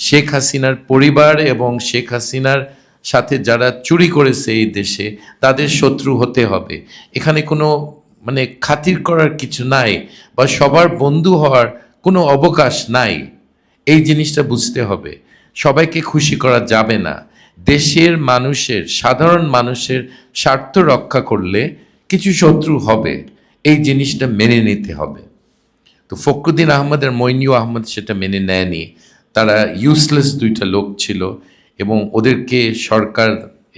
শেখ হাসিনার পরিবার এবং শেখ হাসিনার সাথে যারা চুরি করেছে এই দেশে তাদের শত্রু হতে হবে। এখানে কোনো মানে খাতির করার কিছু নাই বা সবার বন্ধু হওয়ার কোনো অবকাশ নাই। এই জিনিসটা বুঝতে হবে। সবাইকে খুশি করা যাবে না। দেশের মানুষের, সাধারণ মানুষের স্বার্থ রক্ষা করলে কিছু শত্রু হবে, এই জিনিসটা মেনে নিতে হবে। তো ফখরুদ্দিন আহমদ আর মইনু আহমদ সেটা মেনে নেয়নি। তারা ইউজলেস দুইটা লোক ছিল এবং ওদেরকে সরকার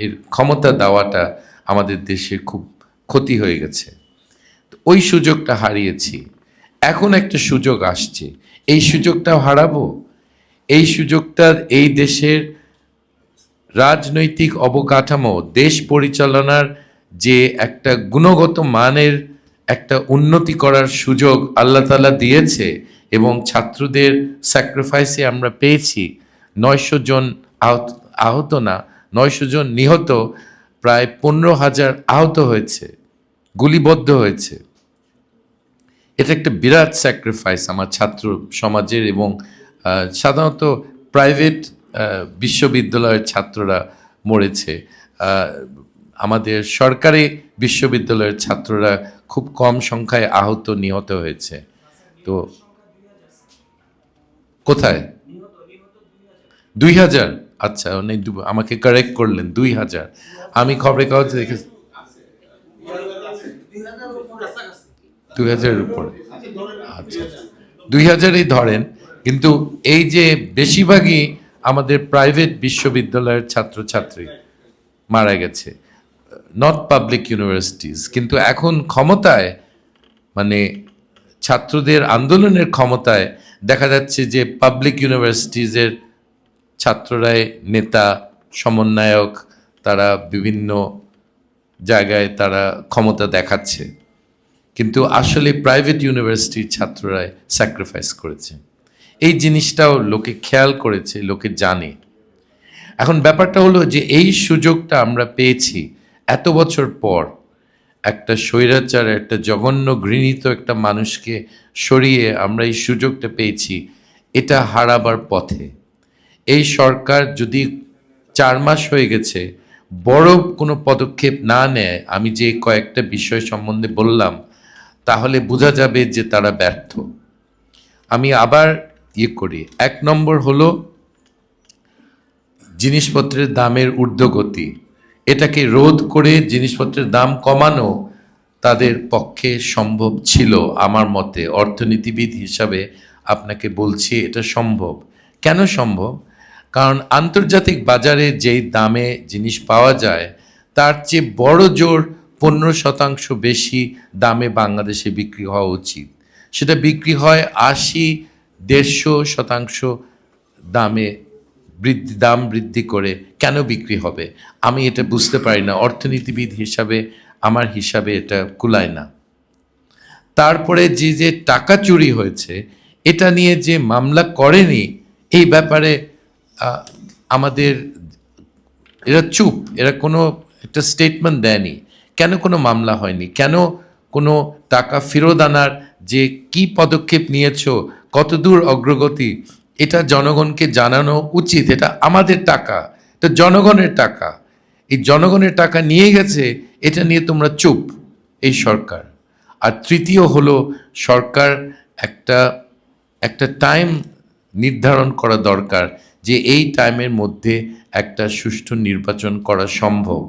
এর ক্ষমতা দেওয়াটা আমাদের দেশে খুব ক্ষতি হয়ে গেছে। তো ওই সুযোগটা হারিয়েছি। এখন একটা সুযোগ আসছে, এই সুযোগটাও হারাবো? এই সুযোগটা এই দেশের রাজনৈতিক অবকাঠামো, দেশ পরিচালনার যে একটা গুণগত মানের একটা উন্নতি করার সুযোগ আল্লাহ তাআলা দিয়েছে এবং ছাত্রদের স্যাক্রিফাইসে আমরা পেয়েছি ৯০০ জন আহত না, ৯০০ জন নিহত, প্রায় ১৫,০০০ আহত হয়েছে, গুলিবদ্ধ হয়েছে। এটা একটা বিরাট স্যাক্রিফাইস আমার ছাত্র সমাজের এবং সাধারণত প্রাইভেট বিশ্ববিদ্যালয়ের ছাত্ররা মরেছে। আমাদের সরকারি বিশ্ববিদ্যালয়ের ছাত্ররা খুব কম সংখ্যায় আহত নিহত হয়েছে। তো কোথায়? ২,০০০? আচ্ছা, আমাকে কারেক্ট করলেন, ২,০০০। আমি খবরের কাগজে দেখেছি ২,০০০-এর উপরে। আচ্ছা, ২,০০০-ই ধরেন, কিন্তু এই যে বেশিরভাগই আমাদের প্রাইভেট বিশ্ববিদ্যালয়ের ছাত্রছাত্রী মারা গেছে, নট পাবলিক ইউনিভার্সিটিজ। কিন্তু এখন ক্ষমতায়, মানে ছাত্রদের আন্দোলনের ক্ষমতায় দেখা যাচ্ছে যে পাবলিক ইউনিভার্সিটিজের ছাত্ররাই নেতা, সমন্বয়ক, তারা বিভিন্ন জায়গায় তারা ক্ষমতা দেখাচ্ছে, কিন্তু আসলে প্রাইভেট ইউনিভার্সিটির ছাত্ররাই স্যাক্রিফাইস করেছে। এই জিনিসটাও লোকে খেয়াল করেছে, লোকে জানে। এখন ব্যাপারটা হলো যে এই সুযোগটা আমরা পেয়েছি এত বছর পর, একটা স্বৈরাচার, একটা জঘন্য ঘৃণিত একটা মানুষকে সরিয়ে আমরা এই সুযোগটা পেয়েছি, এটা হারাবার পথে। এই সরকার যদি ৪ মাস হয়ে গেছে বড় কোনো পদক্ষেপ না নেয়, আমি যে কয়েকটা বিষয় সম্বন্ধে বললাম, তাহলে বোঝা যাবে যে তারা ব্যর্থ। আমি আবার করি, ১ নম্বর হলো জিনিসপত্রের দামের ঊর্ধ্বগতি। এটাকে রোধ করে জিনিসপত্রের দাম কমানো তাদের পক্ষে সম্ভব ছিল আমার মতে। অর্থনীতিবিদ হিসাবে আপনাকে বলছি এটা সম্ভব। কেন সম্ভব? কারণ আন্তর্জাতিক বাজারে যেই দামে জিনিস পাওয়া যায় তার চেয়ে বড় জোর ১৫% বেশি দামে বাংলাদেশে বিক্রি হওয়া উচিত। সেটা বিক্রি হয় ৮০, ১৫০ শতাংশ দামে। দাম বৃদ্ধি করে কেন বিক্রি হবে? আমি এটা বুঝতে পারি না। অর্থনীতিবিদ হিসাবে আমার হিসাবে এটা কুলায় না। তারপরে যে টাকা চুরি হয়েছে এটা নিয়ে যে মামলা করেনি, এই ব্যাপারে আমাদের এরা চুপ, এরা কোনো একটা স্টেটমেন্ট দেয়নি। কেন কোনো মামলা হয়নি? কেন কোনো টাকা ফেরত আনার যে কি পদক্ষেপ নিয়েছো, কতদূর অগ্রগতি, এটা জনগণকে জানানো উচিত। এটা আমাদের টাকা, এটা জনগণের টাকা। এই জনগণের টাকা নিয়ে গেছে, এটা নিয়ে তোমরা চুপ, এই সরকার। আর তৃতীয় হলো সরকার একটা একটা টাইম নির্ধারণ করা দরকার যে এই টাইমের মধ্যে একটা সুষ্ঠু নির্বাচন করা সম্ভব।